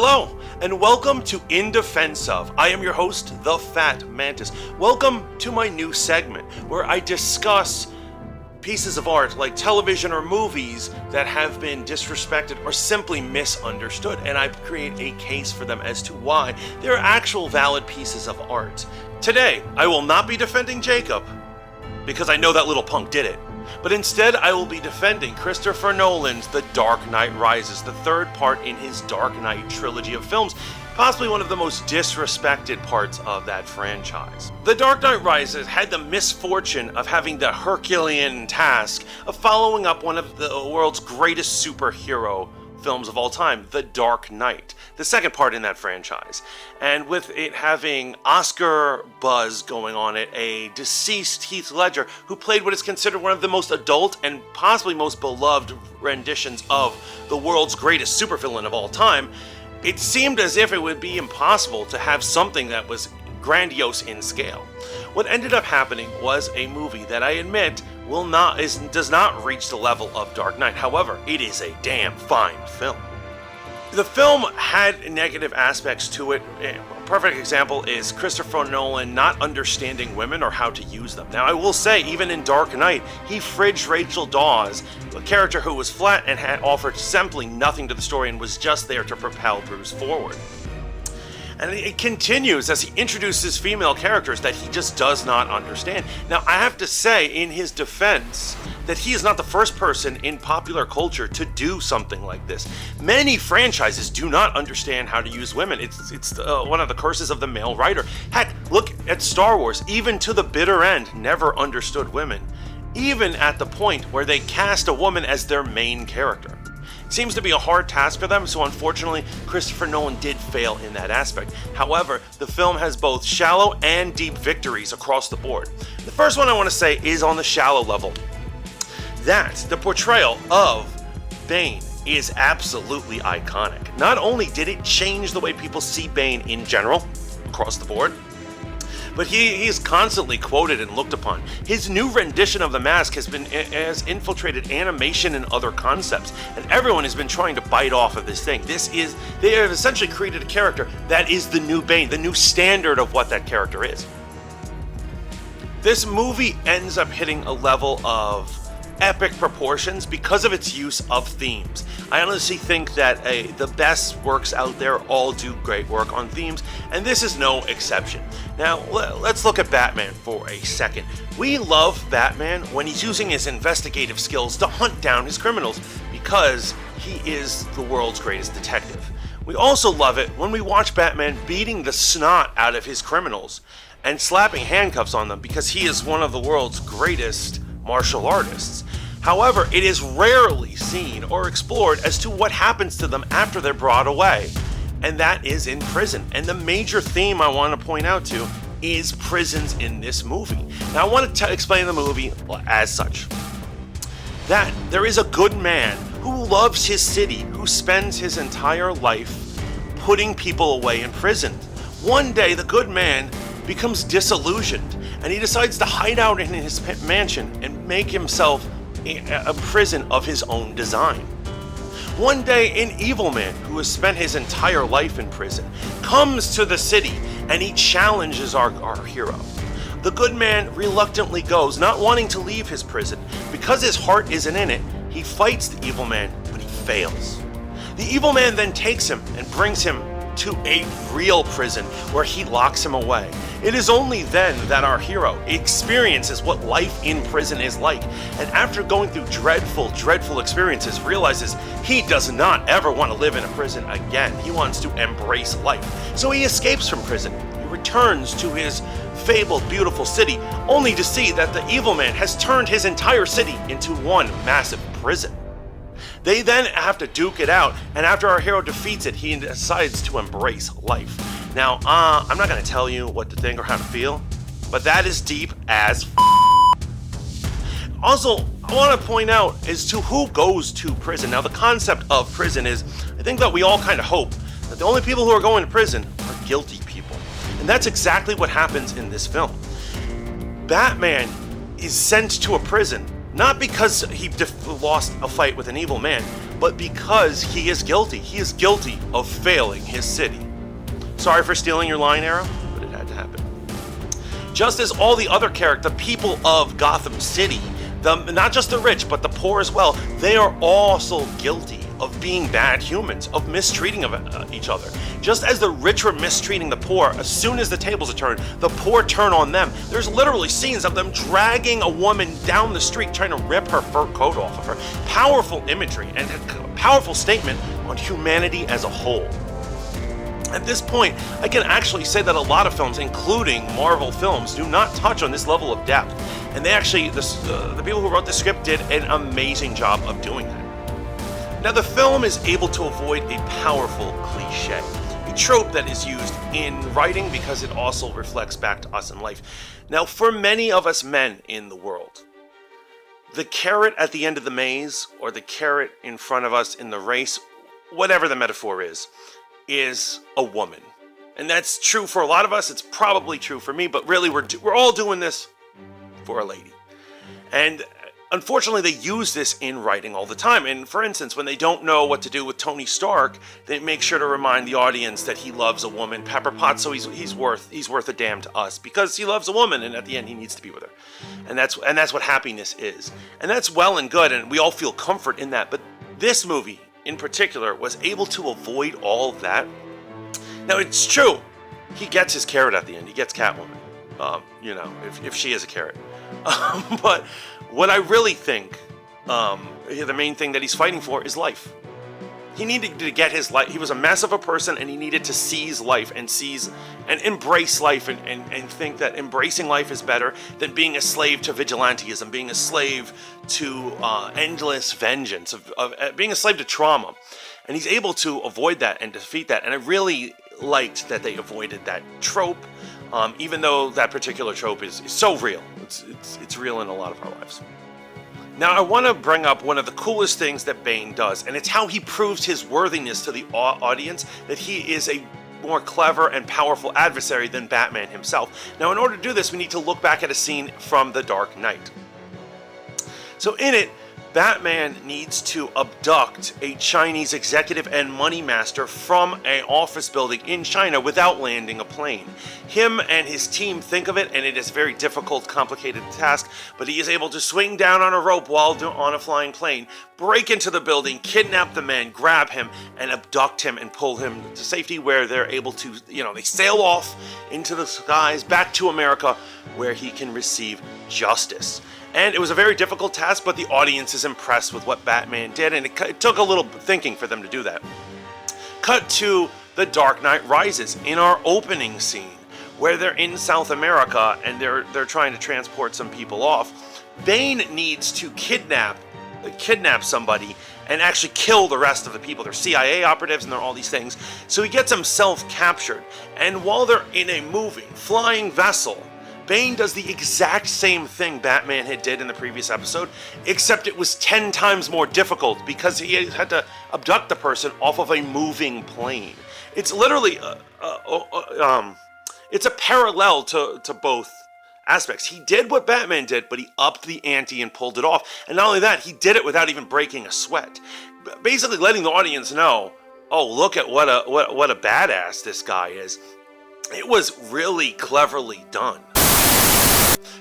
Hello, and welcome to In Defense Of. I am your host, the FAT Mantis. Welcome to my new segment, where I discuss pieces of art like television or movies that have been disrespected or simply misunderstood, and I create a case for them as to why they're actual valid pieces of art. Today, I will not be defending Jacob, because I know that little punk did it. But instead, I will be defending Christopher Nolan's The Dark Knight Rises, the third part in his Dark Knight trilogy of films, possibly one of the most disrespected parts of that franchise. The Dark Knight Rises had the misfortune of having the Herculean task of following up one of the world's greatest superhero films of all time, The Dark Knight, the second part in that franchise. And with it having Oscar buzz going on it, a deceased Heath Ledger, who played what is considered one of the most adult and possibly most beloved renditions of the world's greatest supervillain of all time, it seemed as if it would be impossible to have something that was grandiose in scale. What ended up happening was a movie that I admit does not reach the level of Dark Knight. However, it is a damn fine film. The film had negative aspects to it. A perfect example is Christopher Nolan not understanding women or how to use them. Now, I will say, even in Dark Knight, he fridged Rachel Dawes, a character who was flat and had offered simply nothing to the story and was just there to propel Bruce forward. And it continues as he introduces female characters that he just does not understand. Now, I have to say, in his defense, that he is not the first person in popular culture to do something like this. Many franchises do not understand how to use women. It's one of the curses of the male writer. Heck, look at Star Wars. Even to the bitter end, never understood women. Even at the point where they cast a woman as their main character. Seems to be a hard task for them, so unfortunately, Christopher Nolan did fail in that aspect. However, the film has both shallow and deep victories across the board. The first one I want to say is on the shallow level. That the portrayal of Bane is absolutely iconic. Not only did it change the way people see Bane in general, across the board, but he is constantly quoted and looked upon. His new rendition of the mask has infiltrated animation and other concepts, and everyone has been trying to bite off of this thing. They have essentially created a character that is the new Bane, the new standard of what that character is. This movie ends up hitting a level of epic proportions because of its use of themes. I honestly think that the best works out there all do great work on themes, and this is no exception. Now, let's look at Batman for a second. We love Batman when he's using his investigative skills to hunt down his criminals, because he is the world's greatest detective. We also love it when we watch Batman beating the snot out of his criminals and slapping handcuffs on them, because he is one of the world's greatest martial artists. However, it is rarely seen or explored as to what happens to them after they're brought away, and that is in prison. And the major theme I want to point out to is prisons in this movie. Now, I want to explain the movie as such. That there is a good man who loves his city, who spends his entire life putting people away in prison. One day, the good man becomes disillusioned, and he decides to hide out in his mansion and make himself a prison of his own design. One day, an evil man who has spent his entire life in prison comes to the city, and he challenges our hero. The good man reluctantly goes, not wanting to leave his prison. Because his heart isn't in it, he fights the evil man, but he fails. The evil man then takes him and brings him to a real prison where he locks him away. It is only then that our hero experiences what life in prison is like, and after going through dreadful experiences, realizes he does not ever want to live in a prison again. He wants to embrace life. So he escapes from prison. He returns to his fabled, beautiful city, only to see that the evil man has turned his entire city into one massive prison. They then have to duke it out, and after our hero defeats it, he decides to embrace life. Now, I'm not going to tell you what to think or how to feel, but that is deep as Also, I want to point out as to who goes to prison. Now, the concept of prison is, I think that we all kind of hope that the only people who are going to prison are guilty people. And that's exactly what happens in this film. Batman is sent to a prison Not because he lost a fight with an evil man, but because he is guilty. He is guilty of failing his city. Sorry for stealing your line, Arrow, but it had to happen. Just as all the other characters, the people of Gotham City, not just the rich, but the poor as well, they are also guilty of being bad humans, of mistreating each other. Just as the rich were mistreating the poor, as soon as the tables are turned, the poor turn on them. There's literally scenes of them dragging a woman down the street, trying to rip her fur coat off of her. Powerful imagery and a powerful statement on humanity as a whole. At this point, I can actually say that a lot of films, including Marvel films, do not touch on this level of depth. And they actually, the people who wrote the script did an amazing job of doing that. Now, the film is able to avoid a powerful cliche, a trope that is used in writing because it also reflects back to us in life. Now, for many of us men in the world, the carrot at the end of the maze, or the carrot in front of us in the race, whatever the metaphor is a woman. And that's true for a lot of us. It's probably true for me, but really we're all doing this for a lady. And unfortunately, they use this in writing all the time. And for instance, when they don't know what to do with Tony Stark, they make sure to remind the audience that he loves a woman, Pepper Potts, so he's worth a damn to us because he loves a woman, and at the end he needs to be with her. And that's what happiness is. And that's well and good, and we all feel comfort in that. But this movie in particular was able to avoid all of that. Now, it's true, he gets his carrot at the end. He gets Catwoman, if she is a carrot. But what I really think, the main thing that he's fighting for is life. He needed to get his life. He was a mess of a person, and he needed to seize life and embrace life and think that embracing life is better than being a slave to vigilantism, being a slave to endless vengeance, of being a slave to trauma. And he's able to avoid that and defeat that. And I really liked that they avoided that trope, even though that particular trope is so real. It's real in a lot of our lives. Now, I want to bring up one of the coolest things that Bane does, and it's how he proves his worthiness to the audience, that he is a more clever and powerful adversary than Batman himself. Now, in order to do this, we need to look back at a scene from The Dark Knight. So in it, Batman needs to abduct a Chinese executive and money master from an office building in China without landing a plane. Him and his team think of it, and it is a very difficult, complicated task, but he is able to swing down on a rope while on a flying plane, break into the building, kidnap the man, grab him, and abduct him and pull him to safety, where they're able to, they sail off into the skies back to America, where he can receive justice. And it was a very difficult task, but the audience is impressed with what Batman did, and it took a little thinking for them to do that. Cut to The Dark Knight Rises in our opening scene, where they're in South America and they're trying to transport some people off. Bane needs to kidnap somebody and actually kill the rest of the people. They're CIA operatives and they're all these things. So he gets himself captured, and while they're in a moving, flying vessel, Bane does the exact same thing Batman had did in the previous episode, except it was 10 times more difficult because he had to abduct the person off of a moving plane. It's literally, it's a parallel to both aspects. He did what Batman did, but he upped the ante and pulled it off. And not only that, he did it without even breaking a sweat. Basically letting the audience know, oh, look at what a badass this guy is. It was really cleverly done.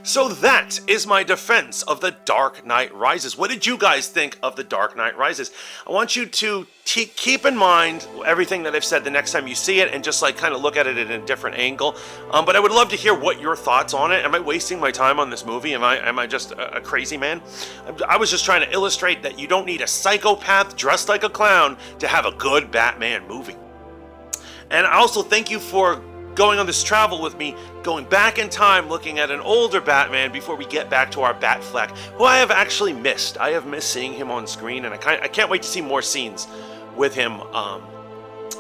So that is my defense of The Dark Knight Rises. What did you guys think of The Dark Knight Rises? I want you to keep in mind everything that I've said the next time you see it, and just kind of look at it in a different angle. But I would love to hear what your thoughts on it. Am I wasting my time on this movie? Am I just a crazy man? I was just trying to illustrate that you don't need a psychopath dressed like a clown to have a good Batman movie. And I also thank you for going on this travel with me, going back in time, looking at an older Batman before we get back to our Batfleck, who I have actually missed. I have missed seeing him on screen, and I can't wait to see more scenes with him.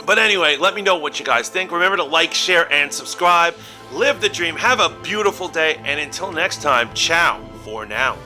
But anyway, let me know what you guys think. Remember to like, share, and subscribe. Live the dream. Have a beautiful day, and until next time, ciao for now.